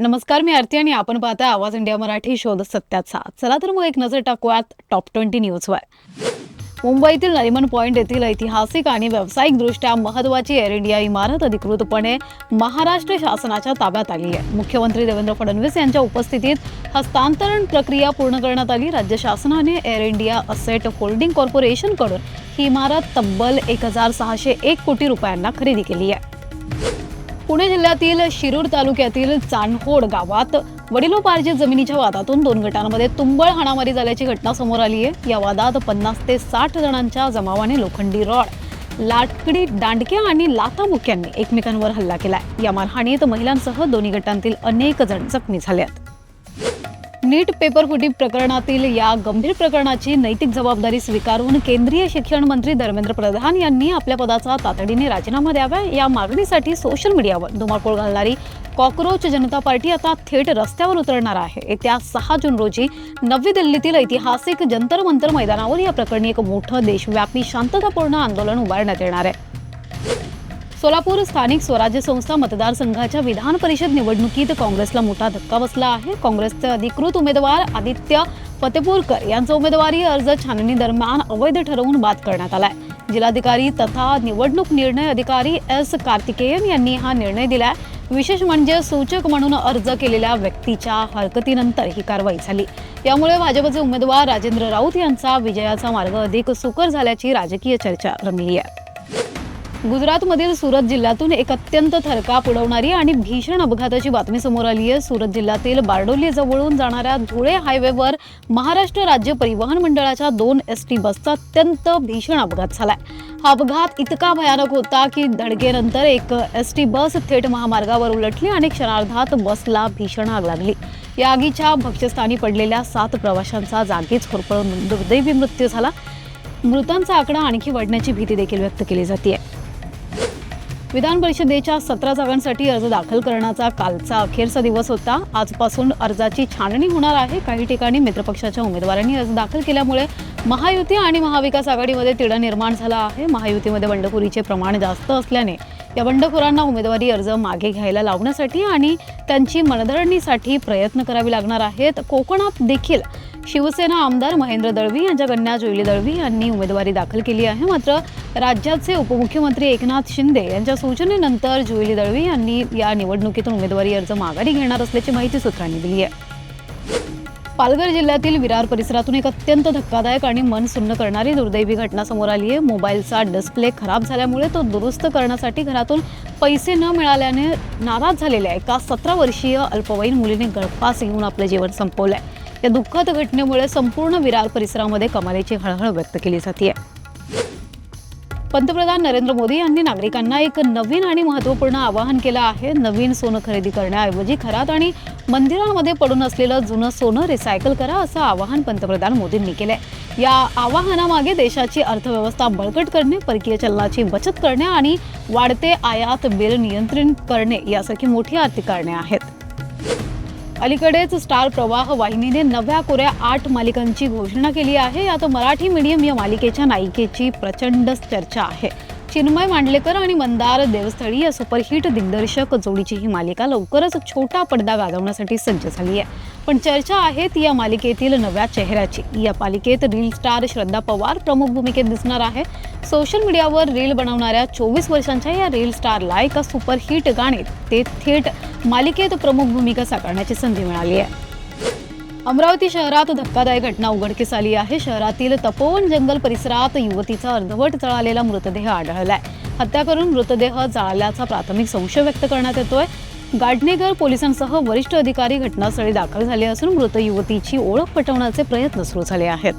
नमस्कार, मी आरती आणि आपण पाहताय आवाज इंडिया मराठी शोध सत्याचा. चला तर मग एक नजर टाकूयात टॉप 20 न्यूजवर. मुंबईतील नरिमन पॉइंट येथील ऐतिहासिक आणि व्यावसायिकदृष्ट्या महत्त्वाची एअर इंडिया इमारत अधिकृतपणे महाराष्ट्र शासनाच्या ताब्यात आली आहे. मुख्यमंत्री देवेंद्र फडणवीस यांच्या उपस्थितीत हस्तांतरण प्रक्रिया पूर्ण करण्यात आली. राज्य शासनाने एअर इंडिया असेट होल्डिंग कॉर्पोरेशनकडून ही इमारत तब्बल 1601 कोटी रुपयांना खरेदी केली आहे. पुणे जिल्ह्यातील शिरूर तालुक्यातील चांदहोड गावात वडिलोपार्जित जमिनीच्या वादातून 2 गटांमध्ये तुंबळ हाणामारी झाल्याची घटना समोर आली आहे. या वादात 50 ते 60 जणांच्या जमावाने लोखंडी रॉड, लाकडी दांडक्या आणि लाथाबुक्क्यांनी एकमेकांवर हल्ला केलाय. या मारहाणीत महिलांसह दोन्ही गटांतील अनेक जण जखमी झाले आहेत. नीट पेपर फुटी प्रकरणातील या गंभीर प्रकरणाची नैतिक जबाबदारी स्वीकारून केंद्रीय शिक्षण मंत्री धर्मेंद्र प्रधान यांनी आपल्या पदाचा तातडीने राजीनामा द्यावा. या मागणीसाठी सोशल मीडियावर धुमाकूळ घालणारी कॉकरोच जनता पार्टी आता थेट रस्त्यावर उतरणार आहे. येत्या 6 जून रोजी नवी दिल्लीतील ऐतिहासिक जंतर मंतर मैदानावर या प्रकरणी एक मोठं देशव्यापी शांततापूर्ण आंदोलन उभारण्यात येणार आहे. सोलापूर स्थानिक स्वराज्य संस्था मतदारसंघाच्या विधान परिषद निवडणुकीत काँग्रेसला मोठा धक्का बसला आहे. काँग्रेसचे अधिकृत उमेदवार आदित्य फतेपूरकर यांचा उमेदवारी अर्ज छाननी दरम्यान अवैध ठरवून बाद करण्यात आलाय. जिल्हाधिकारी तथा निवडणूक निर्णय अधिकारी एस कार्तिकेयन यांनी हा निर्णय दिलाय. विशेष म्हणजे सूचक म्हणून अर्ज केलेल्या व्यक्तीच्या हरकतीनंतर ही कारवाई झाली. यामुळे भाजपचे उमेदवार राजेंद्र राऊत यांचा विजयाचा मार्ग अधिक सुकर झाल्याची राजकीय चर्चा रंगली आहे. गुजरातमधील सुरत जिल्ह्यातून एक अत्यंत थरकाप उडवणारी आणि भीषण अपघाताची बातमी समोर आली आहे. सुरत जिल्ह्यातील बारडोली जवळून जाणाऱ्या धुळे हायवेवर महाराष्ट्र राज्य परिवहन मंडळाच्या 2 एसटी बसचा अत्यंत भीषण अपघात झालाय. हा अपघात इतका भयानक होता की धडकेनंतर एक एसटी बस थेट महामार्गावर उलटली आणि क्षणार्धात बसला भीषण आग लागली. या आगीच्या भक्ष्यस्थानी पडलेल्या 7 प्रवाशांचा जागीच होरपळून दुर्दैवी मृत्यू झाला. मृतांचा आकडा आणखी वाढण्याची भीती देखील व्यक्त केली जाते. विधान परिषदेच्या 17 जागांसाठी अर्ज दाखल करण्याचा कालचा अखेरचा दिवस होता. आजपासून अर्जाची छाननी होणार आहे. काही ठिकाणी मित्रपक्षाच्या उमेदवारांनी अर्ज दाखल केल्यामुळे महायुती आणि महाविकास आघाडीमध्ये तिढा निर्माण झाला आहे. महायुतीमध्ये बंडखोरीचे प्रमाण जास्त असल्याने या बंडखोरांना उमेदवारी अर्ज मागे घ्यायला लावण्यासाठी आणि त्यांची मनधरणीसाठी प्रयत्न करावे लागणार आहेत. कोकणात देखील शिवसेना आमदार महेंद्र दळवी यांच्या कन्या जुईली दळवी यांनी उमेदवारी दाखल केली आहे. मात्र राज्याचे उपमुख्यमंत्री एकनाथ शिंदे यांच्या सूचनेनंतर जुईली दळवी यांनी या निवडणुकीतून उमेदवारी अर्ज माघारी घेणार असल्याची माहिती सूत्रांनी दिली आहे. पालघर जिल्ह्यातील विरार परिसरातून एक अत्यंत धक्कादायक आणि मन सुन्न करणारी दुर्दैवी घटना समोर आली आहे. मोबाईलचा डिस्प्ले खराब झाल्यामुळे तो दुरुस्त करण्यासाठी घरातून पैसे न मिळाल्याने नाराज झालेल्या एका 17 वर्षीय अल्पवयीन मुलीने गळफास घेऊन आपले जीवन संपवलंय. या दुःखद घटनेमुळे संपूर्ण विरार परिसरामध्ये कमालीची हळहळ व्यक्त केली जाते. पंतप्रधान नरेंद्र मोदी यांनी नागरिकांना एक नवीन आणि महत्त्वपूर्ण आवाहन केलं आहे. नवीन सोनं खरेदी करण्याऐवजी घरात आणि मंदिरांमध्ये पडून असलेलं जुनं सोनं रिसायकल करा, असं आवाहन पंतप्रधान मोदींनी केलंय. या आवाहनामागे देशाची अर्थव्यवस्था बळकट करणे, परकीय चलनाची बचत करणे आणि वाढते आयात बिल नियंत्रित करणे यासारखी मोठी आर्थिक कारणे आहेत. अलीकडेच स्टार प्रवाह वाहिनीने नव्या कोऱ्या 8 मालिकांची घोषणा केली आहे. यात मराठी मीडियम या मालिकेच्या नायिकेची प्रचंड चर्चा आहे. चिन्मय मांडलेकर आणि मंदार देवस्थळी या सुपरहिट दिग्दर्शक जोडीची ही मालिका लवकरच छोटा पडदा गाजवण्यासाठी सज्ज झाली आहे. पण चर्चा आहे ती या मालिकेतील नव्या चेहऱ्याची. या मालिकेत रील स्टार श्रद्धा पवार प्रमुख भूमिकेत दिसणार आहे. सोशल मीडियावर रील बनवणाऱ्या 24 वर्षांच्या या रील स्टारला एका सुपरहिट गाणीत ते थेट मालिकेत प्रमुख भूमिका साकारण्याची संधी मिळाली आहे. अमरावती शहरात धक्कादायक घटना उघडकीस आली आहे. शहरातील तपोवन जंगल परिसरात युवतीचा अर्धवट जळालेला मृतदेह आढळलाय. हत्या करून मृतदेह जाळल्याचा प्राथमिक संशय व्यक्त करण्यात येतोय. गाडणेगर पोलिसांसह वरिष्ठ अधिकारी घटनास्थळी दाखल झाले असून मृत युवतीची ओळख पटवण्याचे प्रयत्न सुरू झाले आहेत.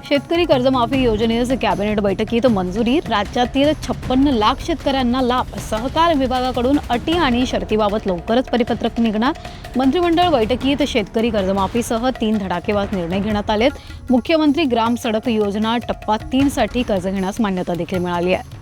शेतकरी कर्जमाफी योजनेस कॅबिनेट बैठकीत मंजुरी. राज्यातील 56 लाख शेतकऱ्यांना लाभ. सहकार विभागाकडून अटी आणि शर्तीबाबत लवकरच परिपत्रक निघणार. मंत्रिमंडळ बैठकीत शेतकरी कर्जमाफीसह 3 धडाकेबाज निर्णय घेण्यात आलेत. मुख्यमंत्री ग्राम सडक योजना टप्पा 3 साठी कर्ज घेण्यास मान्यता देखील मिळाली आहे.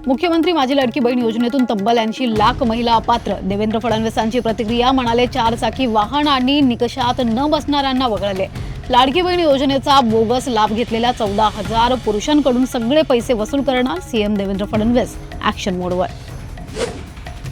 मुख्यमंत्री माझी लाडकी बहीण योजनेतून तब्बल 80 लाख महिला अपात्र. देवेंद्र फडणवीसांची प्रतिक्रिया. म्हणाले 4 चाकी वाहन आणि निकषात न बसणाऱ्यांना वगळले. लाडकी बहीण योजनेचा बोगस लाभ घेतलेल्या 14,000 पुरुषांकडून सगळे पैसे वसूल करणार. सीएम देवेंद्र फडणवीस ॲक्शन मोडवर.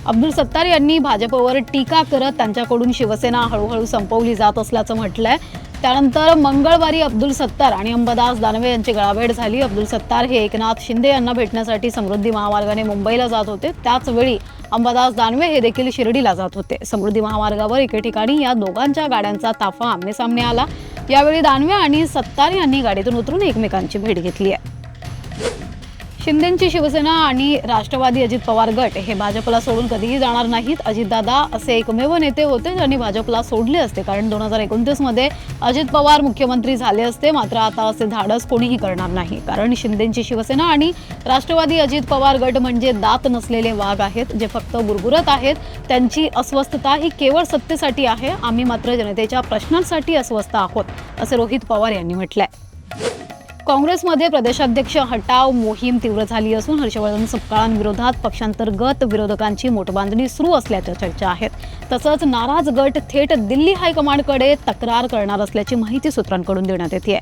अब्दुल सत्तार यांनी भाजपवर टीका करत त्यांच्याकडून शिवसेना हळूहळू संपवली जात असल्याचं म्हटलंय. त्यानंतर मंगळवारी अब्दुल सत्तार आणि अंबादास दानवे यांची गळाभेट झाली. अब्दुल सत्तार हे एकनाथ शिंदे यांना भेटण्यासाठी समृद्धी महामार्गाने मुंबईला जात होते. त्याच वेळी अंबादास दानवे हे देखील शिर्डीला जात होते. समृद्धी महामार्गावर एके ठिकाणी या दोघांच्या गाड्यांचा ताफा आमनेसामने आला. यावेळी दानवे आणि सत्तार यांनी गाडीतून उतरून एकमेकांची भेट घेतली आहे. शिंदेंची शिवसेना आणि राष्ट्रवादी अजित पवार गट हे भाजपला सोडून कधीही जाणार नाहीत. अजितदादा असे एकमेव नेते होते ज्यांनी भाजपला सोडले असते, कारण 2029 मध्ये अजित पवार मुख्यमंत्री झाले असते. मात्र आता असे धाडस कोणीही करणार नाही, कारण शिंदेंची शिवसेना आणि राष्ट्रवादी अजित पवार गट म्हणजे दात नसलेले वाघ आहेत, जे फक्त गुरगुरत आहेत. त्यांची अस्वस्थता ही केवळ सत्तेसाठी आहे. आम्ही मात्र जनतेच्या प्रश्नांसाठी अस्वस्थ आहोत, असे रोहित पवार यांनी म्हटलंय. काँग्रेसमध्ये प्रदेशाध्यक्ष हटाव मोहीम तीव्र झाली असून हर्षवर्धन सपकाळांविरोधात पक्षांतर्गत विरोधकांची मोटबांधणी सुरू असल्याच्या चर्चा आहेत. तसंच नाराज गट थेट दिल्ली हायकमांडकडे तक्रार करणार असल्याची माहिती सूत्रांकडून देण्यात येते.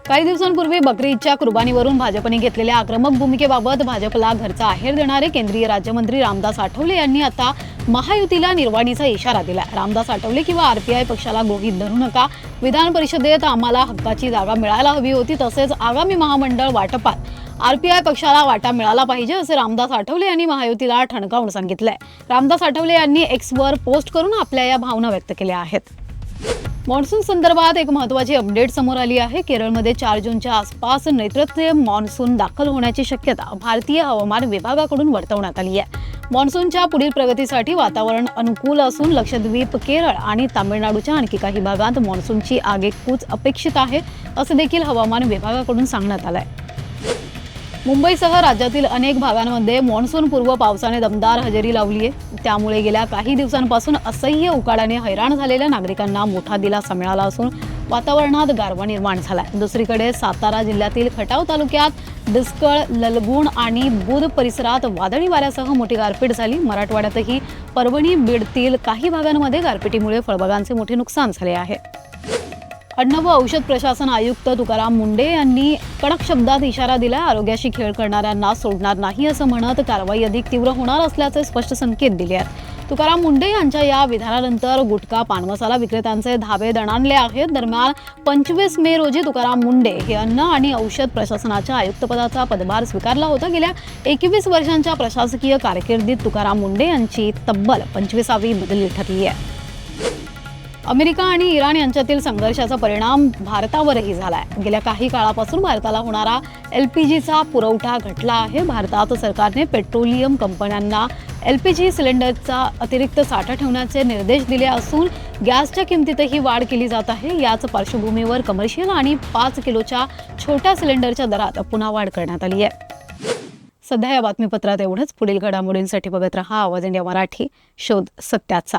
काही दिवसांपूर्वी बकरी ईदच्या कुर्बानीवरून भाजपने घेतलेल्या आक्रमक भूमिकेबाबत भाजपला घरचा आहेर देणारे केंद्रीय राज्यमंत्री रामदास आठवले यांनी आता महायुतीला निर्वाणीचा इशारा दिला. रामदास आठवले किंवा आरपीआय पक्षाला गृहीत धरू नका. विधान परिषदेत आम्हाला हक्काची जागा मिळायला हवी होती, तसेच आगामी महामंडळ वाटपात आरपीआय पक्षाला वाटा मिळाला पाहिजे, असे रामदास आठवले यांनी महायुतीला ठणकावून सांगितलंय. रामदास आठवले यांनी एक्सवर पोस्ट करून आपल्या या भावना व्यक्त केल्या आहेत. मान्सून संदर्भात एक महत्त्वाची अपडेट समोर आली आहे. केरळमध्ये 4 जूनच्या आसपास नैऋत्य मान्सून दाखल होण्याची शक्यता भारतीय हवामान विभागाकडून वर्तवण्यात आली आहे. मान्सूनच्या पुढील प्रगतीसाठी वातावरण अनुकूल असून लक्षद्वीप, केरळ आणि तामिळनाडूच्या आणखी काही भागात मान्सूनची आगेकूच अपेक्षित आहे, असं देखील हवामान विभागाकडून सांगण्यात आलंय. मुंबईसह राज्यातील अनेक भागांमध्ये मान्सूनपूर्व पावसाने दमदार हजेरी लावली आहे. त्यामुळे गेल्या काही दिवसांपासून असह्य उकाड्याने हैराण झालेल्या नागरिकांना मोठा दिलासा मिळाला असून वातावरणात गारवा निर्माण झालाय. दुसरीकडे सातारा जिल्ह्यातील खटाव तालुक्यात डिस्कळ, ललगुण आणि बुध परिसरात वादळी वाऱ्यासह मोठी गारपीट झाली. मराठवाड्यातही परभणी, बीडतील काही भागांमध्ये गारपिटीमुळे फळबागांचे मोठे नुकसान झाले आहे. अन्न व औषध प्रशासन आयुक्त तुकाराम मुंढे यांनी कडक शब्दात इशारा दिला. आरोग्याशी खेळ करणाऱ्यांना सोडणार नाही असं म्हणत कारवाई अधिक तीव्र होणार असल्याचे स्पष्ट संकेत दिले आहेत. तुकाराम मुंढे यांच्या या विधानानंतर गुटखा, पान मसाला विक्रेत्यांचे धाबे दणाणले आहेत. दरम्यान 25 मे रोजी तुकाराम मुंढे हे अन्न आणि औषध प्रशासनाच्या आयुक्तपदाचा पदभार स्वीकारला होता. गेल्या 21 वर्षांच्या प्रशासकीय कारकिर्दीत तुकाराम मुंढे यांची तब्बल 25वी बदली ठरली आहे. अमेरिका आणि इराण यांच्यातील संघर्षाचा परिणाम भारतावरही झालाय. गेल्या काही काळापासून भारताला होणारा LPGचा पुरवठा घटला आहे. भारतात सरकारने पेट्रोलियम कंपन्यांना LPG सिलेंडरचा अतिरिक्त साठा ठेवण्याचे निर्देश दिले असून गॅसच्या किमतीतही वाढ केली जात आहे. याच पार्श्वभूमीवर कमर्शियल आणि 5 किलोच्या छोट्या सिलेंडरच्या दरात पुन्हा वाढ करण्यात आली आहे. सध्या या बातमीपत्रात एवढंच. पुढील घडामोडींसाठी बघत रहा आवाज इंडिया मराठी, शोध सत्याचा.